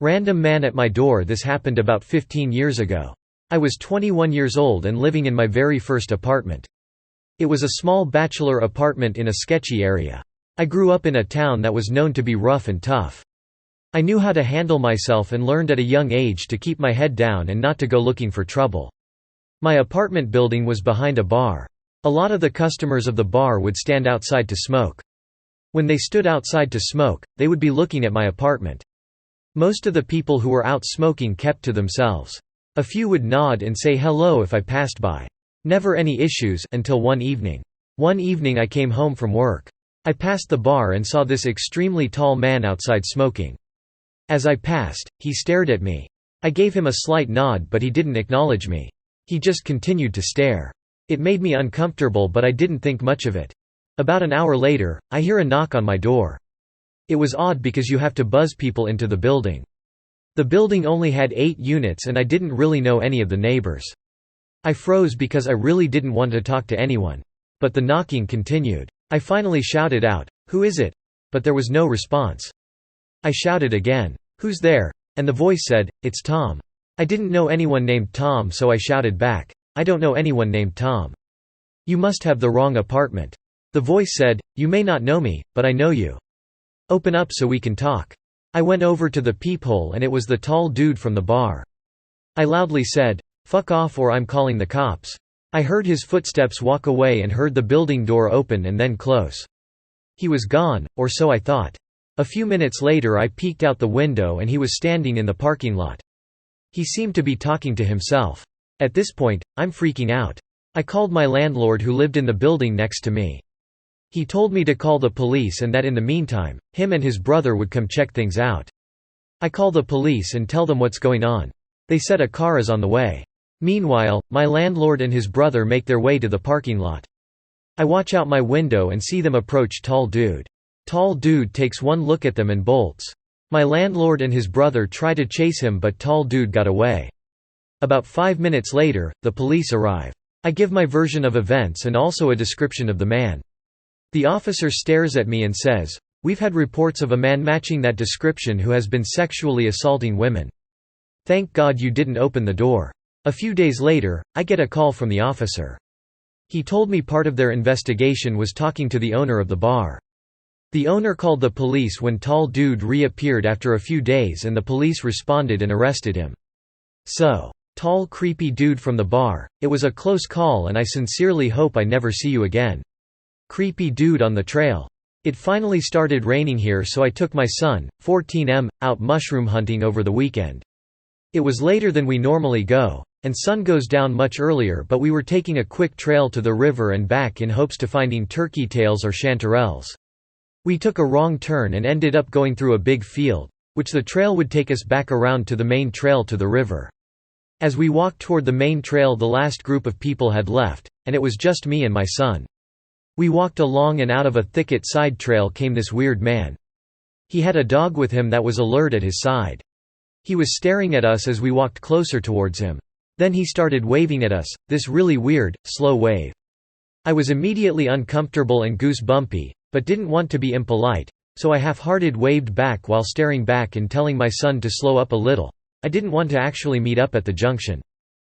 Random man at my door. This happened about 15 years ago. I was 21 years old and living in my very first apartment. It was a small bachelor apartment in a sketchy area. I grew up in a town that was known to be rough and tough. I knew how to handle myself and learned at a young age to keep my head down and not to go looking for trouble. My apartment building was behind a bar. A lot of the customers of the bar would stand outside to smoke. When they stood outside to smoke, they would be looking at my apartment. Most of the people who were out smoking kept to themselves. A few would nod and say hello if I passed by. Never any issues until one evening. One evening I came home from work. I passed the bar and saw this extremely tall man outside smoking. As I passed, he stared at me. I gave him a slight nod but he didn't acknowledge me. He just continued to stare. It made me uncomfortable but I didn't think much of it. About an hour later, I hear a knock on my door. It was odd because you have to buzz people into the building. The building only had 8 units and I didn't really know any of the neighbors. I froze because I really didn't want to talk to anyone. But the knocking continued. I finally shouted out, "Who is it?" But there was no response. I shouted again, "Who's there?" And the voice said, "It's Tom." I didn't know anyone named Tom so I shouted back, "I don't know anyone named Tom." "You must have the wrong apartment." The voice said, "You may not know me, but I know you. Open up so we can talk." I went over to the peephole and it was the tall dude from the bar. I loudly said, "Fuck off or I'm calling the cops." I heard his footsteps walk away and heard the building door open and then close. He was gone, or so I thought. A few minutes later I peeked out the window and he was standing in the parking lot. He seemed to be talking to himself. At this point, I'm freaking out. I called my landlord who lived in the building next to me. He told me to call the police and that in the meantime, him and his brother would come check things out. I call the police and tell them what's going on. They said a car is on the way. Meanwhile, my landlord and his brother make their way to the parking lot. I watch out my window and see them approach Tall Dude. Tall Dude takes one look at them and bolts. My landlord and his brother try to chase him but Tall Dude got away. About 5 minutes later, the police arrive. I give my version of events and also a description of the man. The officer stares at me and says, "We've had reports of a man matching that description who has been sexually assaulting women. Thank God you didn't open the door." A few days later, I get a call from the officer. He told me part of their investigation was talking to the owner of the bar. The owner called the police when Tall Dude reappeared after a few days and the police responded and arrested him. So, tall creepy dude from the bar, it was a close call and I sincerely hope I never see you again. Creepy dude on the trail. It finally started raining here so I took my son, 14M, out mushroom hunting over the weekend. It was later than we normally go, and sun goes down much earlier but we were taking a quick trail to the river and back in hopes to finding turkey tails or chanterelles. We took a wrong turn and ended up going through a big field, which the trail would take us back around to the main trail to the river. As we walked toward the main trail the last group of people had left, and it was just me and my son. We walked along and out of a thicket side trail came this weird man. He had a dog with him that was alert at his side. He was staring at us as we walked closer towards him. Then he started waving at us, this really weird, slow wave. I was immediately uncomfortable and goosebumpy, but didn't want to be impolite, so I half-hearted waved back while staring back and telling my son to slow up a little. I didn't want to actually meet up at the junction.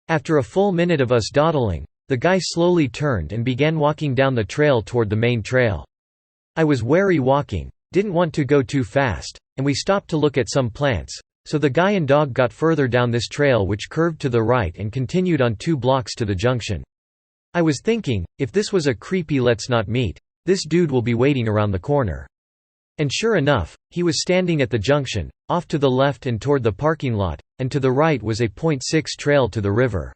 After a full minute of us dawdling, the guy slowly turned and began walking down the trail toward the main trail. I was wary walking, didn't want to go too fast, and we stopped to look at some plants, so the guy and dog got further down this trail which curved to the right and continued on 2 blocks to the junction. I was thinking, if this was a creepy let's not meet, this dude will be waiting around the corner. And sure enough, he was standing at the junction, off to the left and toward the parking lot, and to the right was a .6 trail to the river.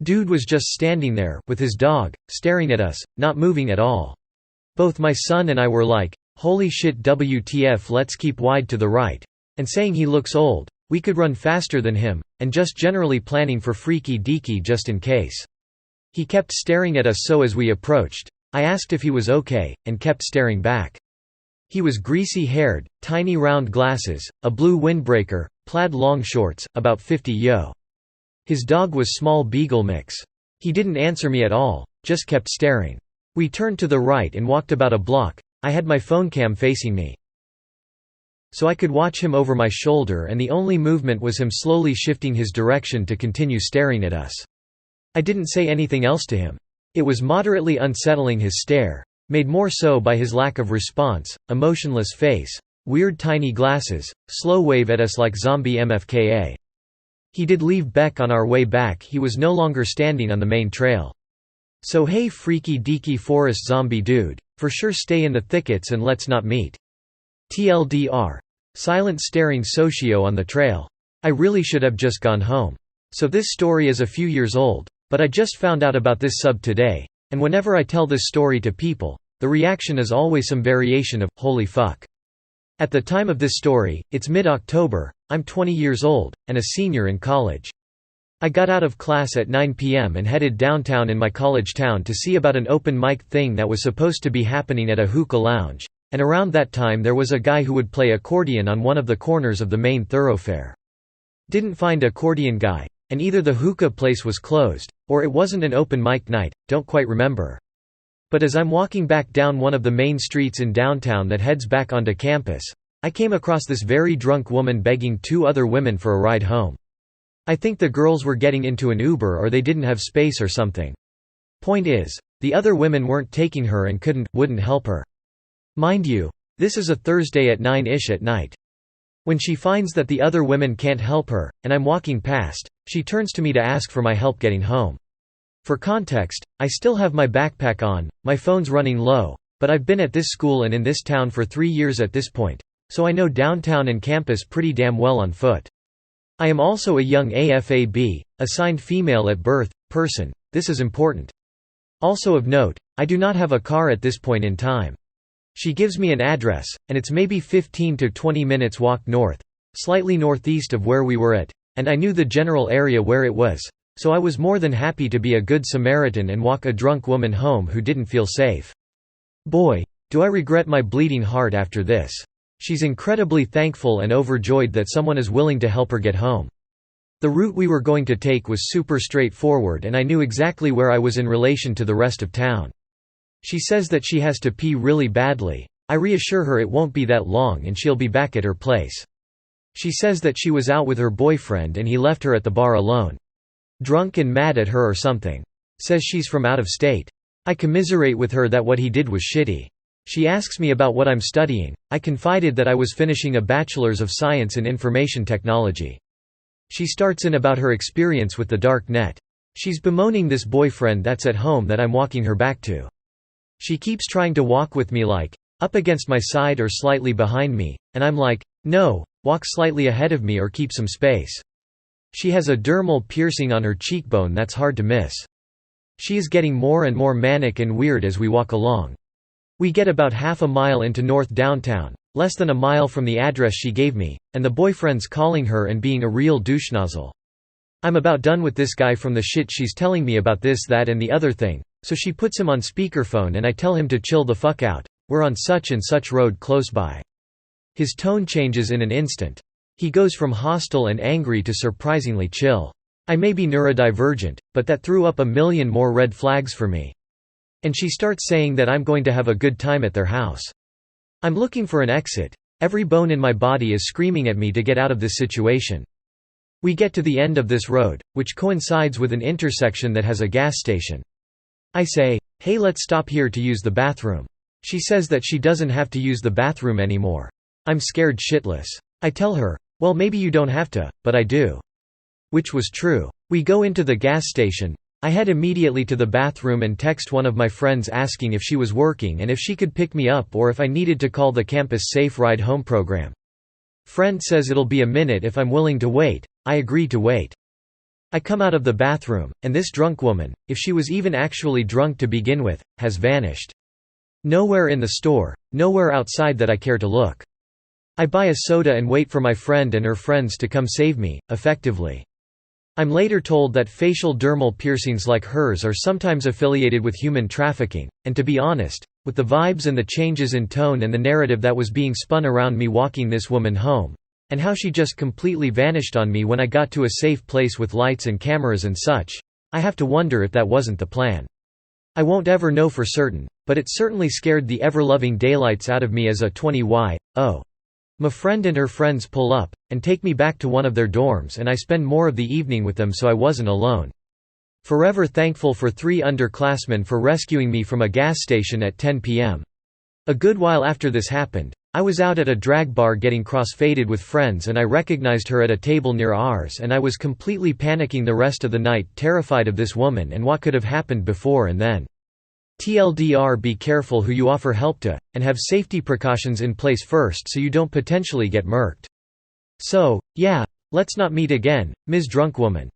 Dude was just standing there, with his dog, staring at us, not moving at all. Both my son and I were like, holy shit WTF let's keep wide to the right. And saying he looks old, we could run faster than him, and just generally planning for freaky deaky just in case. He kept staring at us so as we approached, I asked if he was okay, and kept staring back. He was greasy-haired, tiny round glasses, a blue windbreaker, plaid long shorts, about 50 yo. His dog was small beagle mix. He didn't answer me at all, just kept staring. We turned to the right and walked about a block. I had my phone cam facing me. so I could watch him over my shoulder, and the only movement was him slowly shifting his direction to continue staring at us. I didn't say anything else to him. It was moderately unsettling, his stare, made more so by his lack of response, emotionless face, weird tiny glasses, slow wave at us like zombie MFKA. He did leave Beck on our way back. He was no longer standing on the main trail. So hey freaky deaky forest zombie dude, for sure stay in the thickets and let's not meet. TLDR. Silent staring socio on the trail. I really should have just gone home. So this story is a few years old, but I just found out about this sub today, and whenever I tell this story to people, the reaction is always some variation of, holy fuck. At the time of this story, it's mid-October, I'm 20 years old, and a senior in college. I got out of class at 9 p.m. and headed downtown in my college town to see about an open mic thing that was supposed to be happening at a hookah lounge, and around that time there was a guy who would play accordion on one of the corners of the main thoroughfare. Didn't find accordion guy, and either the hookah place was closed, or it wasn't an open mic night, don't quite remember. But as I'm walking back down one of the main streets in downtown that heads back onto campus, I came across this very drunk woman begging two other women for a ride home. I think the girls were getting into an Uber or they didn't have space or something. Point is, the other women weren't taking her and wouldn't help her. Mind you, this is a Thursday at 9-ish at night. When she finds that the other women can't help her, and I'm walking past, she turns to me to ask for my help getting home. For context, I still have my backpack on, my phone's running low, but I've been at this school and in this town for 3 years at this point, so I know downtown and campus pretty damn well on foot. I am also a young AFAB, assigned female at birth, person. This is important. Also of note, I do not have a car at this point in time. She gives me an address, and it's maybe 15 to 20 minutes walk north, slightly northeast of where we were at, and I knew the general area where it was, so I was more than happy to be a good Samaritan and walk a drunk woman home who didn't feel safe. Boy, do I regret my bleeding heart after this. She's incredibly thankful and overjoyed that someone is willing to help her get home. The route we were going to take was super straightforward and I knew exactly where I was in relation to the rest of town. She says that she has to pee really badly. I reassure her it won't be that long and she'll be back at her place. She says that she was out with her boyfriend and he left her at the bar alone. Drunk and mad at her or something. Says she's from out of state. I commiserate with her that what he did was shitty. She asks me about what I'm studying. I confided that I was finishing a Bachelor's of Science in Information Technology. She starts in about her experience with the dark net. She's bemoaning this boyfriend that's at home that I'm walking her back to. She keeps trying to walk with me like, up against my side or slightly behind me, and I'm like, no, walk slightly ahead of me or keep some space. She has a dermal piercing on her cheekbone that's hard to miss. She is getting more and more manic and weird as we walk along. We get about half a mile into North Downtown, less than a mile from the address she gave me, and the boyfriend's calling her and being a real douche nozzle. I'm about done with this guy from the shit she's telling me about this, that and the other thing, so she puts him on speakerphone and I tell him to chill the fuck out, we're on such and such road close by. His tone changes in an instant. He goes from hostile and angry to surprisingly chill. I may be neurodivergent, but that threw up a million more red flags for me. And she starts saying that I'm going to have a good time at their house. I'm looking for an exit. Every bone in my body is screaming at me to get out of this situation. We get to the end of this road, which coincides with an intersection that has a gas station. I say, hey, let's stop here to use the bathroom. She says that she doesn't have to use the bathroom anymore. I'm scared shitless. I tell her, well, maybe you don't have to, but I do. Which was true. We go into the gas station. I head immediately to the bathroom and text one of my friends asking if she was working and if she could pick me up or if I needed to call the campus Safe Ride Home program. Friend says it'll be a minute if I'm willing to wait. I agree to wait. I come out of the bathroom, and this drunk woman, if she was even actually drunk to begin with, has vanished. Nowhere in the store, nowhere outside that I care to look. I buy a soda and wait for my friend and her friends to come save me, effectively. I'm later told that facial dermal piercings like hers are sometimes affiliated with human trafficking, and to be honest, with the vibes and the changes in tone and the narrative that was being spun around me walking this woman home, and how she just completely vanished on me when I got to a safe place with lights and cameras and such, I have to wonder if that wasn't the plan. I won't ever know for certain, but it certainly scared the ever-loving daylights out of me as a 20Y. My friend and her friends pull up, and take me back to one of their dorms, and I spend more of the evening with them, so I wasn't alone. Forever thankful for 3 underclassmen for rescuing me from a gas station at 10 p.m. A good while after this happened, I was out at a drag bar getting cross-faded with friends, and I recognized her at a table near ours, and I was completely panicking the rest of the night, terrified of this woman and what could have happened before and then. TLDR: be careful who you offer help to, and have safety precautions in place first so you don't potentially get murked. So, yeah, let's not meet again, Ms. Drunk Woman.